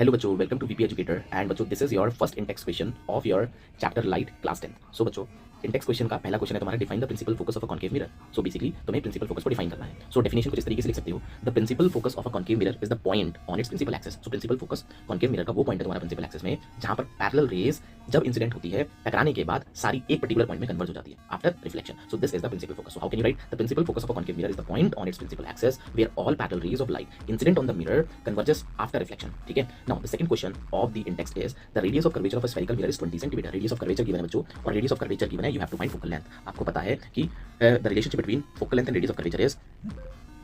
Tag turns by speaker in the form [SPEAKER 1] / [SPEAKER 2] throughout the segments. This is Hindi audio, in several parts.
[SPEAKER 1] हेलो बच्चों, welcome to VP educator and बच्चों this is your first in text question of your chapter light class 10। So बच्चों इंटेक्स क्वेश्चन का पहला क्वेश्चन है तुम्हारा define the principal focus of a concave mirror. So basically तुम्हें प्रिंसिपल फोकस को डिफाइन करना है। सो डेफिनेशन कुछ इस तरीके से लिख सकते हो, the principal focus of a concave mirror is the point on its principal axis. So principal focus concave mirror का वो पॉइंट है तुम्हारा प्रिंसिपल एक्सिस में जहां पर पैरेलल रेज जब इंसिडेंट होती है टकराने के बाद सारी एक पर्टिकुलर पॉइंट में कन्वर्ज हो जाती है after reflection. So this is the principal focus. So how can you write the principal focus of a concave mirror is the point on its principal axis where all parallel rays of light incident on the mirror converges after reflection. ठीक है, now the second question of the index is the radius of curvature of a spherical mirror is 20 cm। radius of curvature given है बच्चों और radius of curvature given है, you have to find focal length। आपको पता है कि the relationship between focal length and radius of curvature is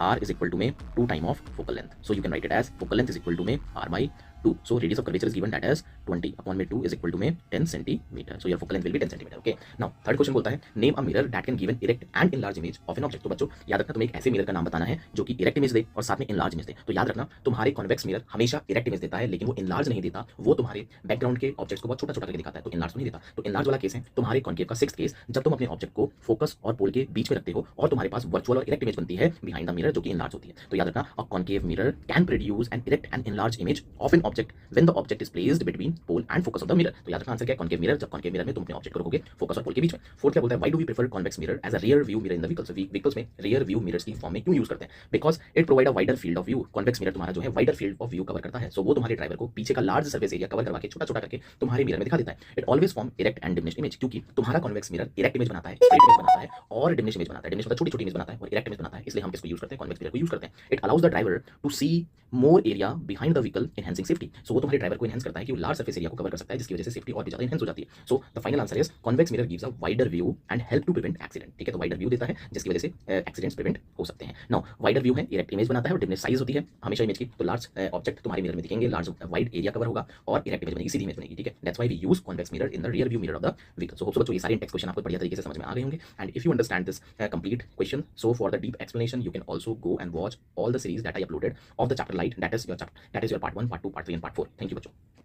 [SPEAKER 1] r is equal to में 2 time of focal length। so you can write it as focal length is equal to में r by 2। so radius of curvature is given that as 20 upon में 2 is equal to में 10 centimeter। so your focal length will be 10 centimeter। okay, now third question बोलता है name a mirror that can give an erect and enlarged image of an object। तो बच्चों याद रखना तुम्हें एक ऐसे मिरर का नाम बताना है जो कि इरेक्ट इमेज दे और साथ में इनलार्ज इमेज दे। तो याद रखना तुम्हारे कॉन्वेक्स मिरर हमेशा इरेक्ट इमेज देता है लेकिन वो इनलार्ज नहीं देता, वो तुम्हारे बैकग्राउंड के ऑब्जेक्ट्स को बहुत छोटा छोटा करके दिखाता है, तो इनलार्ज नहीं देता। तो इनलार्ज वाला केस है तुम्हारे कॉन्केव का सिक्स्थ केस, जब तुम अपने ऑब्जेक्ट को फोकस और पोल के बीच में रखते हो और तुम्हारे पास वर्चुअल और इरेक्ट इमेज बनती है बिहाइंड द मिरर जो कि इनलार्ज होती है। तो याद रखना a concave mirror can produce an erect and enlarge image of an object when the object is placed between pole and focus of the mirror. तो याद रखना आंसर क्या है, कॉन्केव मिरर, जब कॉन्केव मिरर में तुम अपने ऑब्जेक्ट को रखोगे फोकस और पोल के बीच में। फोर्थ क्या बोलता है, why do we prefer convex mirror as a rear view mirror in the vehicles. Vehicles में रियर व्यू मिरर्स की फॉर्म में क्यों यूज करते हैं, because it provide a wider field of view. Convex mirror तुम्हारा जो है wider field of view cover करता है। सो वो तुम्हारे ड्राइवर को पीछे का लार्ज सर्फेस एरिया कवर करवा के छोटा छोटा करके तुम्हारे मिरर में दिखा देता है। It always form erect and diminished image, क्योंकि तुम्हारा कॉन्वेक्स मिरर इरेक्ट इमेज बनाता है, स्ट्रेट इमेज बनाता है और डिमिनिश्ड इमेज बनाता है। डिमिनिश्ड मतलब छोटी छोटी इमेज बनाता है और इरेक्ट इमेज बनाता है, इसलिए हम किसको यूज करते हैं, कॉन्वेक्स मिरर को यूज करते हैं। It allows the driver to see more area behind the vehicle enhancing safety. So वो तुम्हारे ड्राइवर को एनहांस करता है कि वो लार्ज सर्फेस एरिया को कवर कर सकता है जिसकी वजह से सेफ्टी और भी ज्यादा एनहांस हो जाती है। So the final answer is convex mirror gives a wider view and help to prevent accident. ठीक है, तो वाइडर व्यू देता है जिसकी वजह से एक्सीडेंट्स प्रिवेंट हो सकते हैं। नाउ वाइडर व्यू है, इरेक्ट इमेज बनाता है और डिमिनिश्ड साइज होती है हमेशा इमेज की, तो लार्ज ऑब्जेक्ट तुम्हारे मिरर में दिखेंगे, लार्ज वाइड एरिया कवर होगा और इरेक्ट इमेज बनेगी, सीधी इमेज बनेगी। ठीक है, that's why we use convex mirror in the rear view mirror of the vehicle. So hope so बच्चों ये सारे टेक्स्ट क्वेश्चन आपको बढ़िया तरीके से समझ में आ गए होंगे। And if you understand this complete question, so for the deep explanation you can also go and watch all the series that I uploaded of the chapter light, that is your part 1, part 2, part 3 and part 4। thank you बच्चों।